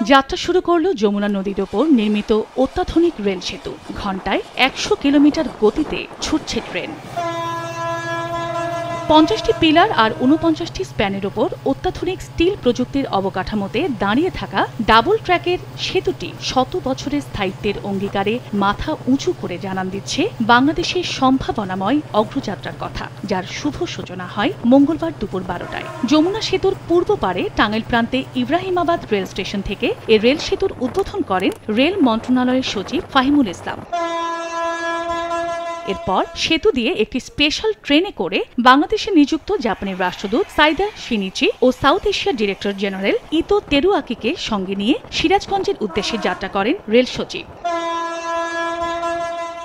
যাত্রা শুরু করল যমুনা নদীর ওপর নির্মিত অত্যাধুনিক রেল সেতু। ঘণ্টায় ১০০ কিলোমিটার গতিতে ছুটছে ট্রেন। ৫০টি পিলার আর ৪৯টি স্প্যানের ওপর অত্যাধুনিক স্টিল প্রযুক্তির অবকাঠামোতে দাঁড়িয়ে থাকা ডাবল ট্র্যাকের সেতুটি শত বছরের স্থায়িত্বের অঙ্গীকারে মাথা উঁচু করে জানান দিচ্ছে বাংলাদেশের সম্ভাবনাময় অগ্রযাত্রার কথা, যার শুভ সূচনা হয় মঙ্গলবার দুপুর ১২টায়। যমুনা সেতুর পূর্ব পারে টাঙ্গাইল প্রান্তে ইব্রাহিমাবাদ রেল স্টেশন থেকে এ রেল সেতুর উদ্বোধন করেন রেল মন্ত্রণালয়ের সচিব ফাহিমুল ইসলাম। এরপর সেতু দিয়ে একটি স্পেশাল ট্রেনে করে বাংলাদেশে নিযুক্ত জাপানের রাষ্ট্রদূত সাইদা শিনিচি ও সাউথ এশিয়ার ডিরেক্টর জেনারেল ইতো তেরুয়াকিকে সঙ্গে নিয়ে সিরাজগঞ্জের উদ্দেশ্যে যাত্রা করেন রেল সচিব।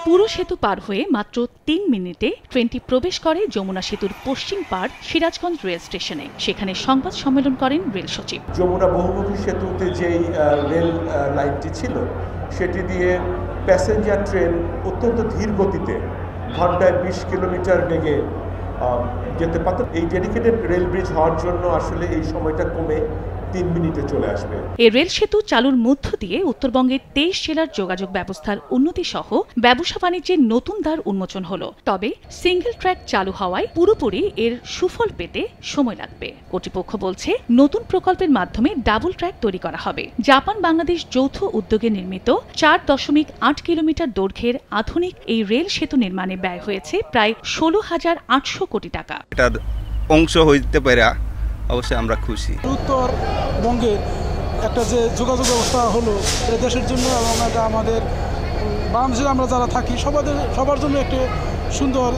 পুরো সেতু পার হয়ে মাত্র ৩ মিনিটে ট্রেনটি প্রবেশ করে যমুনা সেতুর পশ্চিম পাড় সিরাজগঞ্জ রেল স্টেশনে। সেখানে সংবাদ সম্মেলন করেন রেল সচিব। যমুনা বহুমুখী সেতুতে যেই রেল লাইনটি ছিল সেটি দিয়ে প্যাসেঞ্জার ট্রেন অত্যন্ত ধীর গতিতে ঘন্টায় ২০ কিলোমিটার বেগে যেতে পারত। এই ডেডিকেটেড রেল ব্রিজ হওয়ার জন্য আসলে এই সময়টা কমে ৩ মিনিটে চলে আসবে। এই রেল সেতু চালুর মধ্য দিয়ে উত্তরবঙ্গের ২৩ জেলার যোগাযোগ ব্যবস্থার উন্নতি সহ ব্যবসা বাণিজ্যের নতুন দ্বার উন্মোচন হলো। তবে সিঙ্গেল ট্র্যাক চালু হওয়ায় পুরোপুরি এর সুফল পেতে সময় লাগবে। কর্তৃপক্ষ বলছে, নতুন প্রকল্পের মাধ্যমে ডাবল ট্র্যাক তৈরি করা হবে। জাপান বাংলাদেশ যৌথ উদ্যোগে নির্মিত ৪.৮ কিলোমিটার দৈর্ঘ্যের আধুনিক এই রেল সেতু নির্মাণে ব্যয় হয়েছে প্রায় ১৬,৮০০ কোটি টাকা। এটার অংশ হইতে পারে অবশ্যই আমরা খুশি। উত্তরবঙ্গের একটা যে যোগাযোগ ব্যবস্থা হলো এটা দেশের জন্য এবং এটা আমাদের বাংলাদেশে আমরা যারা থাকি সবার জন্য একটা সুন্দর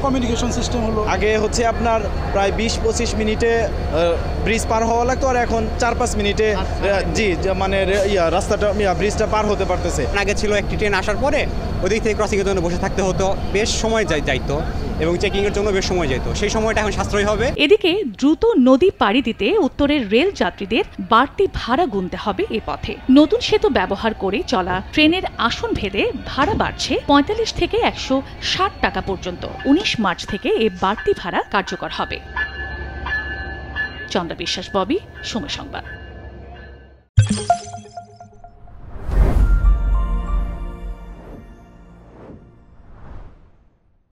কমিউনিকেশন সিস্টেম হলো। আগে হচ্ছে আপনার প্রায় ২০-২৫ মিনিটে ব্রিজ পার হওয়া লাগতো, আর এখন ৪-৫ মিনিটে মানে রাস্তাটা ব্রিজটা পার হতে পারতেছে। আগে ছিল একটি ট্রেন আসার পরে ওদিক থেকে ক্রসিংয়ের জন্য বসে থাকতে হতো, বেশ সময় যাইতো এবং চেকিংয়ের জন্য বেশ সময় যেত। সেই সময়টা এখন সাশ্রয়ী হবে। এদিকে দ্রুত নদী পাড়ি দিতে উত্তরের রেল যাত্রীদের বাড়তি ভাড়া গুনতে হবে এ পথে। নতুন সেতু ব্যবহার করে চলা ট্রেনের আসন ভেদে ভাড়া বাড়ছে ৪৫ থেকে ১৬০ টাকা পর্যন্ত। ১৯ মার্চ থেকে এ বাড়তি ভাড়া কার্যকর হবে। চন্দ্রা বিশ্বাস, ববি, সময় সংবাদ।